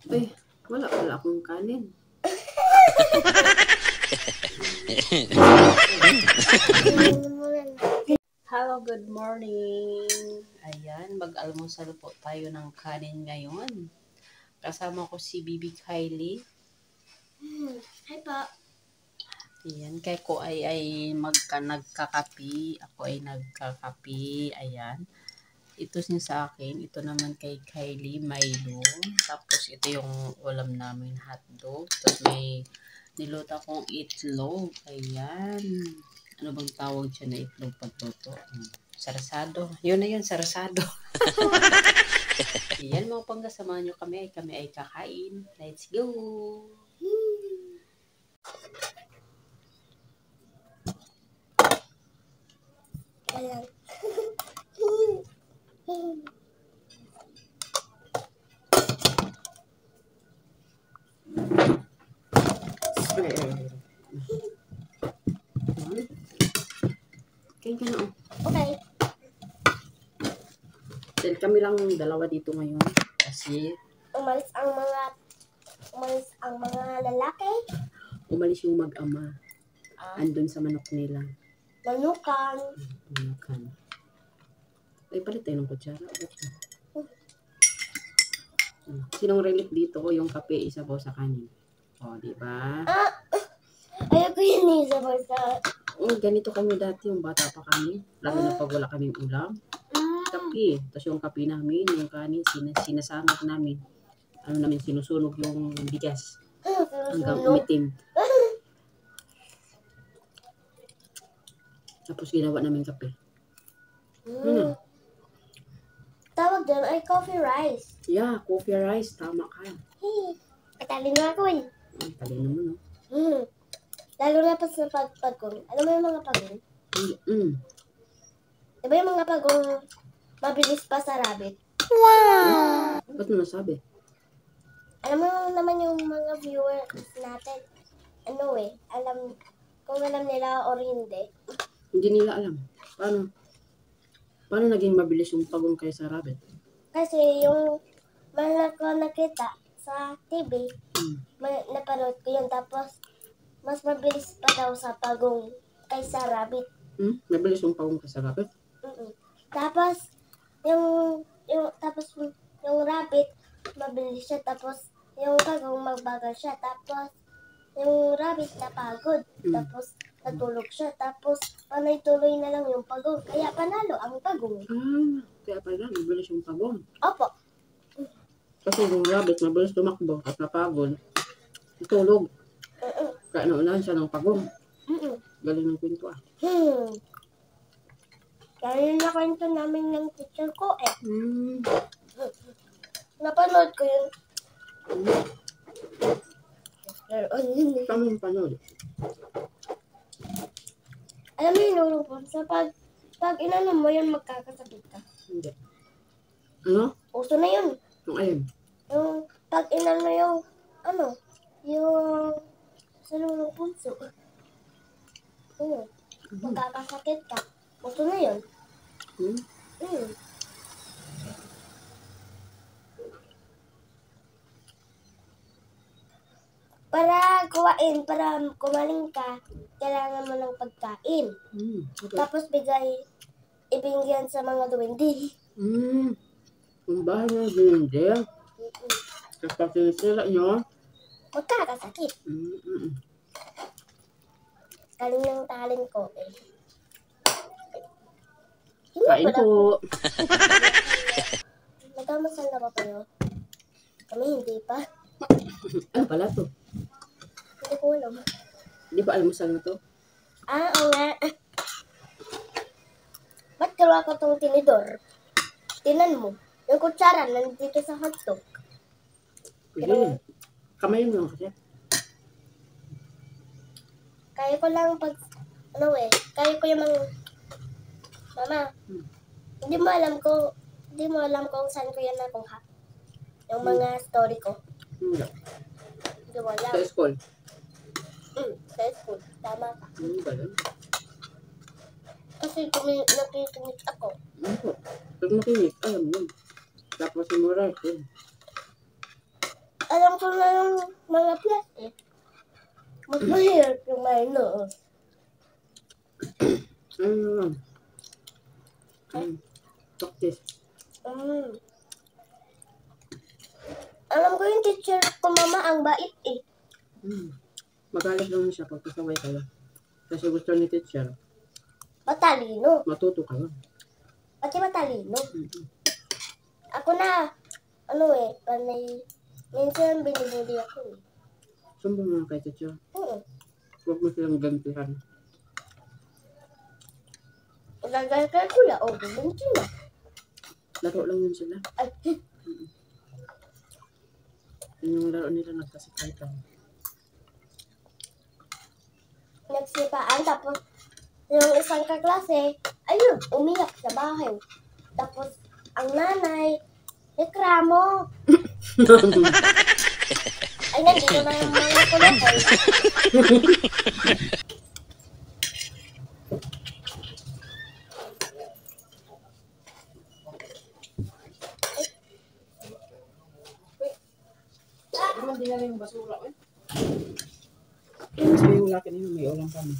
Ay, wala pala akong kanin. Hello, good morning. Ayan, mag-almusal po tayo ng kanin ngayon. Kasama ko si Bibi Kylie. Hi po. Ayan, kay ko ay nagkakapi. Ako ay nagkakapi. Ayan. Ito sin sa akin. Ito naman kay Kylie, Milo. Tapos ito yung ulam namin, hotdog. Tapos may niluto akong itlog. Ayan. Ano bang tawag dyan na itlog pagluto? Sarasado. Yun na yun, sarasado. Ayan mga pangga, samahan nyo kami ay kakain. Let's go! Ayan. Kain ka na oh. Okay. Dahil kami lang dalawa dito ngayon. Kasi Umalis ang mga lalaki. umalis yung mag-ama. Andun sa manok nila. Manukan. Manukan. Ay, palit tayo ng kutsara. Sinong relate dito? Yung kape, isa po sa kanin. O, diba? Ayoko yun sa basta. Ganito kami dati, yung bata pa kami. Lalo na pag wala kaming ulam. Kape. Tapos yung kape namin, yung kanin, sinasangat namin. Ano namin, sinusunog yung bigas. Hanggang umitim. Tapos ginawa namin kape. Tawag doon ay coffee rice. Yeah, coffee rice. Tama ka. Katalino ako eh. Talino mo, no? Lalo na pa sa pagpagong. Alam mo yung mga pagong? Diba yung mga pagong mabilis pa sa rabbit? Wow! Ba't mo nasabi? Alam mo naman yung mga viewers natin. Ano eh, kung alam nila or hindi. Hindi nila alam. Paano naging mabilis yung pagong kaysa rabbit? Kasi yung ko nakita sa TV, napanood ko yun. Tapos, mas mabilis pa daw sa pagong kaysa rabbit. Mabilis yung pagong kaysa rabbit? Tapos, yung rabbit, mabilis siya. Tapos, yung pagong magbagal siya. Tapos, yung rabbit napagod. Tapos, natulog siya. Tapos, panay-tuloy na lang yung pagong. Kaya panalo ang pagong. Kaya pala, mabilis yung pagong. Opo. Kasi yung rabbit, mabilis tumakbo at napagod. Natulog. Kaya naunahan siya ng pagong. Galing ng kwento ah. Kaya yung nakwento namin ng teacher ko eh. Napanood ko yun. Saan mo yung panood? Alam mo yung lulupon sa pag inano mo yun, magkakasakit ka. Hindi. Ano? Uso na yun. Yung alin? Yung pag inano yung sa lulupon so. Magkakasakit ka. Uso na yun. Para kumaling ka, kailangan mo ng pagkain. Okay. Tapos ibigyan sa mga duwende. Kung bahay mo hindi. Tapos pag sinisira nyo, Magkakasakit. Kaling ng talent ko eh. kain po. Nagkamasal na ba kayo? Kami hindi pa. Ano pala to? Hindi ko alam. Hindi ba almusal na to? Oo nga. Ba't kalawa ko tong tinidor? Tinan mo. Yung kutsara nandito sa hotdog. Pwede. Kamay mo lang kasi. Kaya ko lang kaya ko yung mga, Mama, hindi mo alam kung saan ko yan nakuha. Yung mga story ko. Hindi mo alam. Sa school? Sa school. Tama ka. Ganun. Kasi nakikinig ako. Pag makinig, alam mo. Tapos memorize ko. alam ko na yung mga plastic. Mas mahirap yung minor. Practice. Alam ko yung teacher ko, mama, ang bait eh. Magalit naman siya pag kasaway kayo. Kasi gusto ni teacher, Matalino. matuto kayo. Pati matalino. Ako na, panay, minsan binibuli ako eh. Sumbong mo kay teacher. Huwag mo silang gantihan. Gagal kay kuya, bubunti na. Laro lang yun sila. Ay, Yun yung laro nila nagkasikaitan. nagsipaan, tapos yung isang kaklase, ayun, umiyak sa bahay. Tapos, ang nanay, reklamo. Ay, nandito na yung mga kulakay. Hindi na yung basura eh. Kasi yung laki niyo may ulam kami.